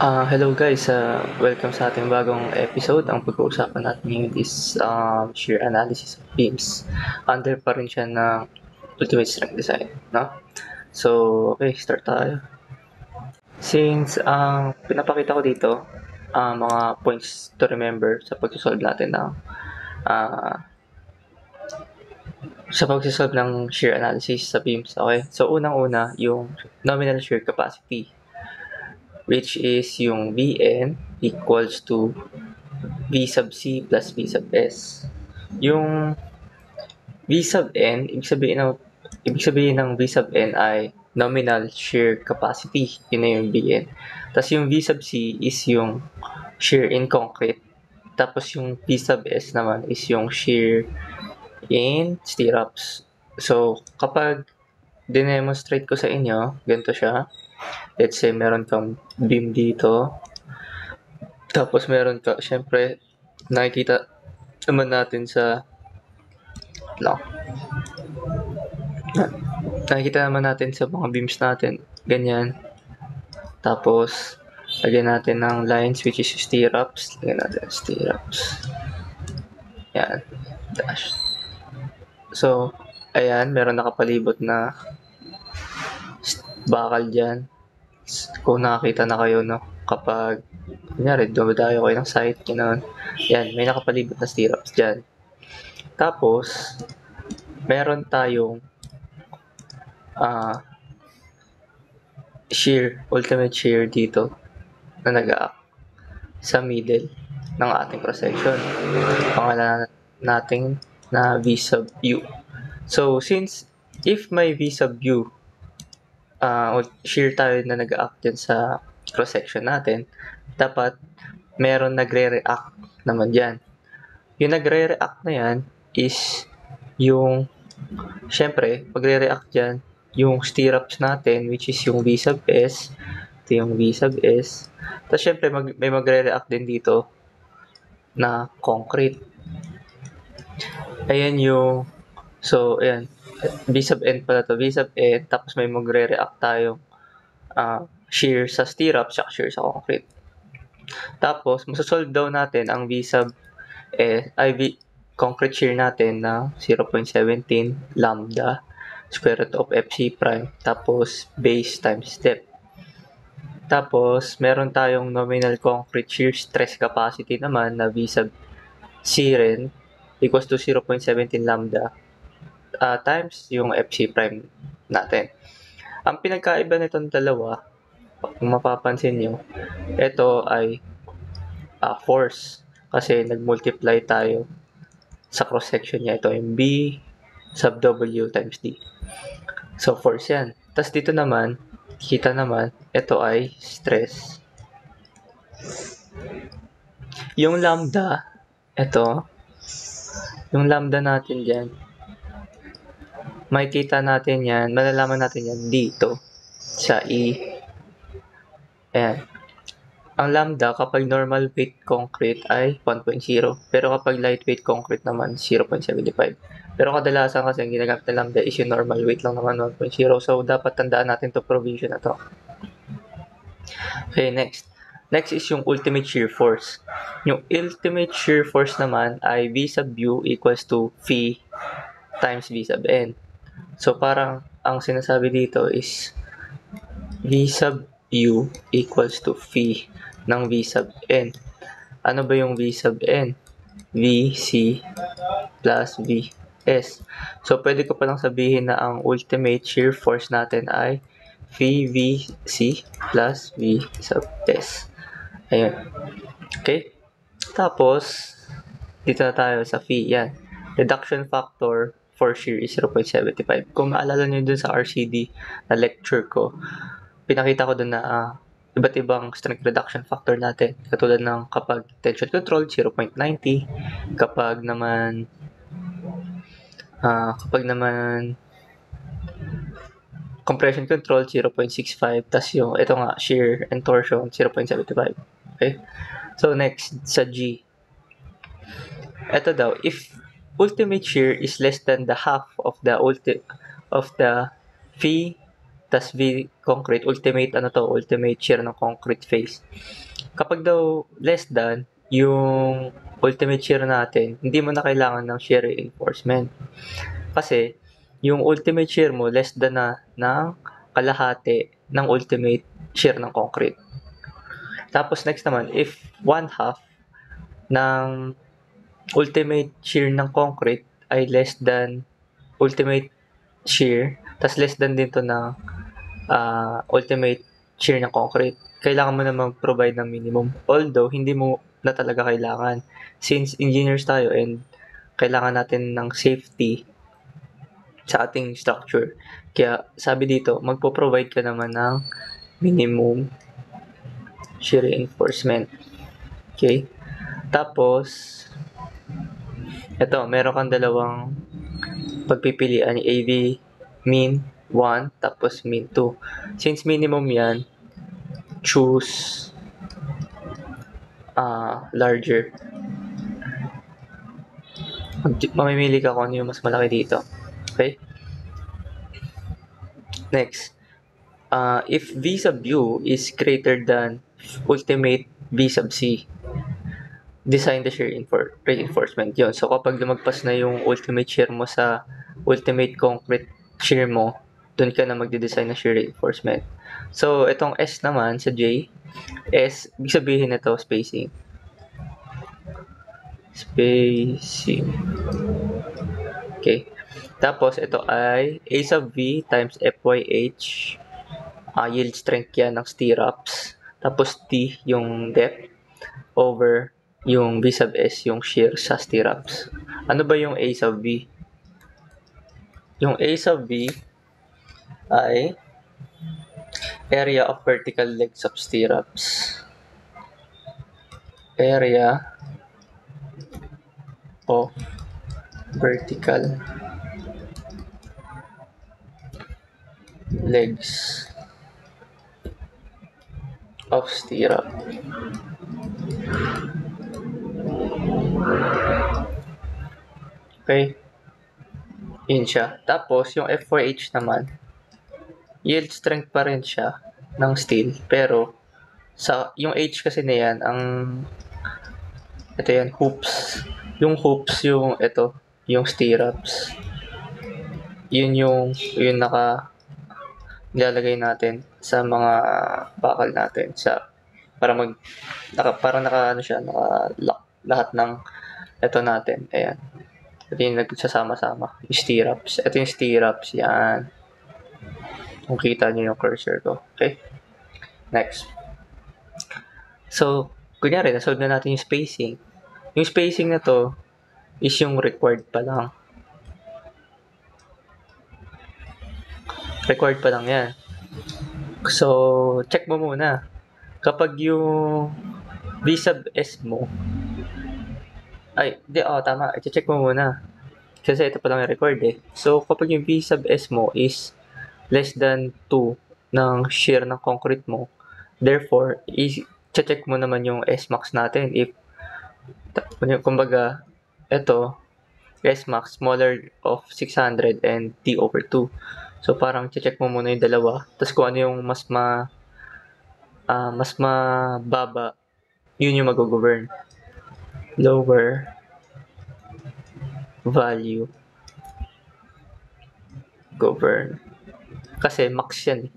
Hello guys, welcome sa ating bagong episode. Ang pag-uusapan natin ngayon is shear analysis of beams. Under pa rin siya ng Ultimate Strength Design, no? So, okay, start tayo. Since pinapakita ko dito, mga points to remember sa pag-solve natin ng uh, shear analysis sa beams, okay? So, unang-una, yung nominal shear capacity, which is yung Vn equals to V sub C plus V sub S. Yung V sub N, ibig sabihin ng V sub N ay nominal shear capacity. Yun na yung Vn. Tapos yung V sub C is yung shear in concrete. Tapos yung V sub S naman is yung shear in stirrups. So, kapag dinemonstrate ko sa inyo, ganito siya. Let's say, meron kang beam dito. Tapos meron ka, syempre, nakikita naman natin sa nakikita naman natin sa mga beams natin, ganyan. Tapos, lagyan natin ng lines which is stirrups. Lagyan natin stirrups. Yan. Dash. So, ayan, meron nakapalibot na bakal dyan. Kung nakakita na kayo, no? Kapag, kunyari, dumadayo kayo ng site, gano'n. Yan, may nakapalibot na stirrups dyan. Tapos, meron tayong ultimate shear dito na nag-act sa middle ng ating cross-section. Pangalan natin na V sub U. So, if may V sub U, shear tayo na nag-act dyan sa cross-section natin, dapat meron nagre-react naman dyan. Yung nagre-react na yan is yung, syempre, magre-react dyan yung stirrups natin, which is yung V sub S. Ito yung V sub S. Tapos, syempre, may magre-react din dito na concrete. Ayan yung, so, ayan, V sub N pala to, V sub N, tapos may magre-react tayong shear sa stirrups, at shear sa concrete. Tapos, masasolve daw natin ang V sub concrete shear natin na 0.17 lambda square root of FC prime, tapos base times depth. Tapos, meron tayong nominal concrete shear stress capacity naman na V sub C rin equals to 0.17 lambda times yung FC prime natin. Ang pinagkaiba nitong dalawa, kung mapapansin nyo, ito ay force kasi nag-multiply tayo sa cross-section niya. Ito yung B sub W times D. So, force yan. Tapos dito naman, kita naman, ito ay stress. Yung lambda, ito, yung lambda natin dyan, makikita natin yan, malalaman natin yan dito sa E. Ayan. Ang lambda kapag normal weight concrete ay 1.0, pero kapag lightweight concrete naman 0.75. Pero kadalasan kasi ang ginagamit ng lambda is yung normal weight lang naman 1.0, so dapat tandaan natin to provision na to. Okay, next is yung ultimate shear force. Yung ultimate shear force naman ay V sub U equals to phi times V sub N. So parang ang sinasabi dito is V sub U equals to phi ng V sub N. Ano ba yung V sub N? VC plus VS. So, pwede ko palang sabihin na ang ultimate shear force natin ay phi VC plus V sub S. Ayun. Okay? Tapos, dito na tayo sa phi. Yan. Reduction factor for shear is 0.75. Kung maalala nyo dun sa RCD na lecture ko, pinakita ko dun na iba't ibang strength reduction factor natin. Katulad ng kapag tension control, 0.90. Kapag naman compression control, 0.65. Tas yung, ito nga, shear and torsion, 0.75. Okay? So, next, sa G. Ito daw, if ultimate shear is less than the half of the phi tas V concrete, ultimate ultimate shear ng concrete face. Kapag daw less than yung ultimate shear natin, hindi mo na kailangan ng shear reinforcement. Kasi yung ultimate shear mo less than na ng kalahati ng ultimate shear ng concrete. Tapos next naman, if 1/2 ng ultimate shear ng concrete ay less than ultimate shear, tas less than din to ng ultimate shear ng concrete, kailangan mo na mag-provide ng minimum. Although, hindi mo na talaga kailangan. Since engineers tayo and kailangan natin ng safety sa ating structure. Kaya sabi dito, magpo-provide ka naman ng minimum shear reinforcement. Okay? Tapos, ito, meron kang dalawang pagpipilian, AV min 1 tapos min 2. Since minimum yan, choose larger. Mamimili ka kung ano yung mas malaki dito. Okay? Next, if V sub U is greater than ultimate V sub C, design the shear reinforcement. Yun. So, kapag lumagpas na yung ultimate shear mo sa ultimate concrete shear mo, dun ka na magde-design ng shear reinforcement. So, itong S naman sa J, S, ibig sabihin nito spacing. Spacing. Okay. Tapos, ito ay A sub V times FYH. Yield strength yan ng stirrups. Tapos, T, yung depth, over yung V sub S, yung shear sa stirrups. Ano ba yung A sub V? Yung A sub V ay area of vertical legs of stirrups. Area of vertical legs of stirrup. Okay? Yun siya. Tapos, yung F4H naman, yield strength pa rin siya ng steel. Pero, yung H kasi na yan, ito yan, hoops. Yung hoops, yung stirrups. Yun yung nilalagay natin sa mga bakal natin para naka-lock lahat ng ito natin. Ayan. Ito yung nagsasama-sama. Yung stirrups. Ito yung stirrups. Yan. Kung kita nyo yung cursor ko. Okay? Next. So, kunyari, nasolve na natin yung spacing. Yung spacing na to is yung required pa lang. Required pa lang yan. So, check mo muna. Kapag yung V sub S mo, tama. I-check mo muna. Kasi ito pa lang yung record eh. So, kapag yung V sub S mo is less than 2 ng shear ng concrete mo, therefore, i-check mo naman yung S max natin. If, kumbaga, ito, S max smaller of 600 and T over 2. So, parang check mo muna yung dalawa. Tapos kung ano yung mas mababa, yun yung mag-govern. Lower value govern. Kasi max yan.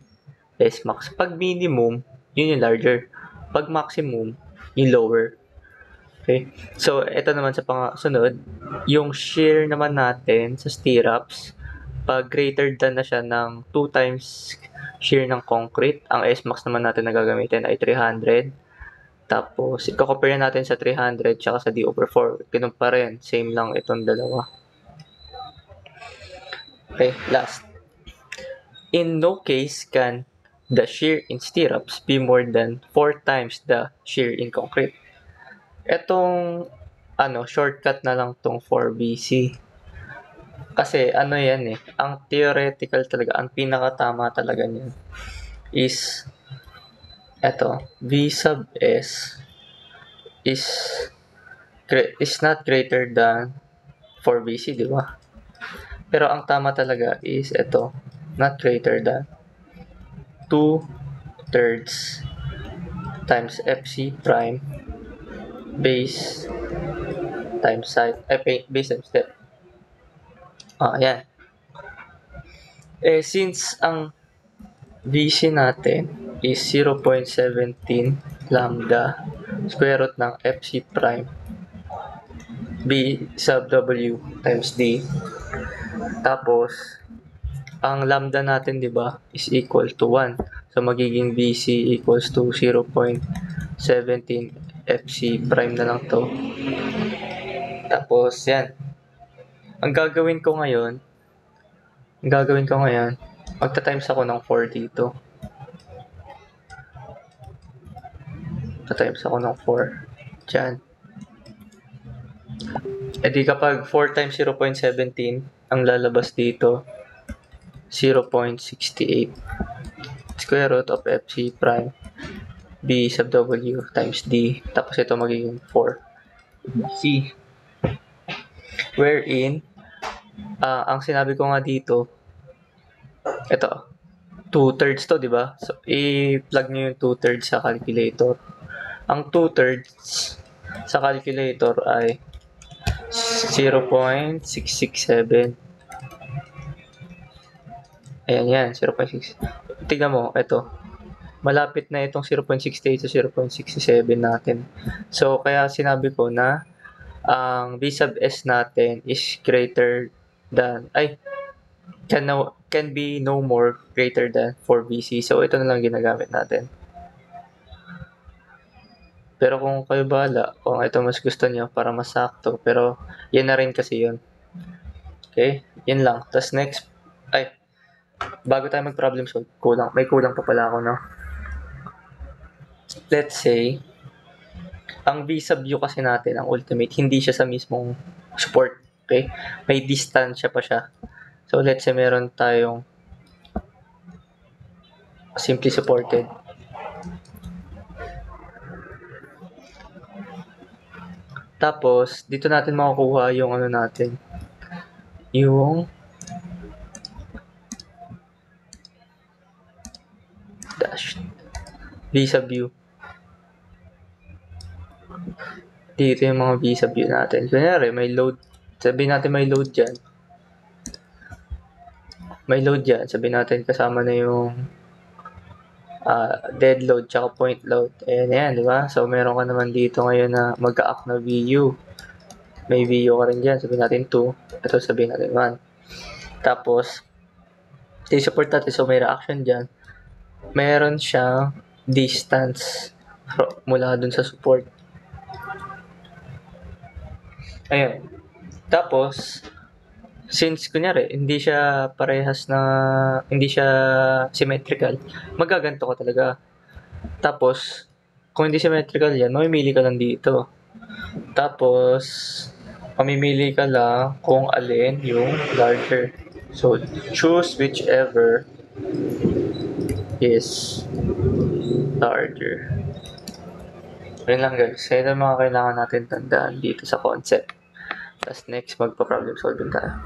S max. Pag minimum, yun yung larger. Pag maximum, yung lower. Okay? So, ito naman sa sunod, yung shear naman natin sa stirrups, pag greater than na siya ng 2 times shear ng concrete, ang S max naman natin na gagamitin ay 300. Tapos, i-compare natin sa 300 tsaka sa D over 4. Ganun pa rin. Same lang itong dalawa. Okay, last. In no case can the shear in stirrups be more than 4 times the shear in concrete. Etong shortcut na lang tong 4BC. Kasi yan eh, ang theoretical talaga, ang pinakatama talaga niyan is V sub S is not greater than 4BC, di ba? Pero ang tama talaga is not greater than 2/3 times FC prime base times side, base times depth. Yan. Since ang VC natin is 0.17 lambda square root ng FC prime B sub W times D. Tapos, ang lambda natin, di ba, is equal to 1. So, magiging VC equals to 0.17 FC prime na lang to. Tapos, yan. Ang gagawin ko ngayon, magta-times ako ng 4 dito. Magta-times ako ng 4. Diyan. E di kapag 4 times 0.17, ang lalabas dito, 0.68 square root of FC prime B sub W times D. Tapos ito magiging 4 C. Wherein, ang sinabi ko nga dito, ito, 2/3 to, di ba? So, i-plug nyo yung 2/3 sa calculator. Ang 2/3 sa calculator ay 0.667. Ayan yan, 0.6. Tignan mo, ito. Malapit na itong 0.68 sa 0.67 natin. So, kaya sinabi ko na ang V sub S natin is greater than, can be no more greater than 4VC. So, ito na lang ginagamit natin. Pero kung kayo bahala, kung ito mas gusto niyo para masakto. Pero, yan na rin kasi yun. Okay? Yan lang. Tapos next, bago tayo mag-problem solve, may kulang pa pala ako, no? Let's say, ang V sub U kasi natin, ang ultimate, hindi siya sa mismong support. Okay? May distansya pa siya. So, let's say meron tayong simply supported. Tapos, dito natin makukuha yung ano natin. Yung dash V sub U. Dito yung mga V sub U natin. Kunyari, may load. Sabihin natin may load dyan. May load dyan. Sabihin natin kasama na yung dead load tsaka point load. Ayan yan, di ba? So, meron ka naman dito ngayon na mag-a-act na VU. May VU ka rin dyan. Sabihin natin 2. Ito sabihin natin 1. Tapos, support natin. So, may reaction dyan. Meron siyang distance mula dun sa support. Ayun. Tapos, since kunyari, hindi siya symmetrical, magaganto ka talaga. Tapos, kung hindi symmetrical yan, mamimili ka lang dito. Tapos, mamimili ka lang kung alin yung larger. So, choose whichever is larger. Yun lang guys. Kaya ito mga kailangan natin tandaan dito sa concept. Tapos next, magpa-problem solving tayo.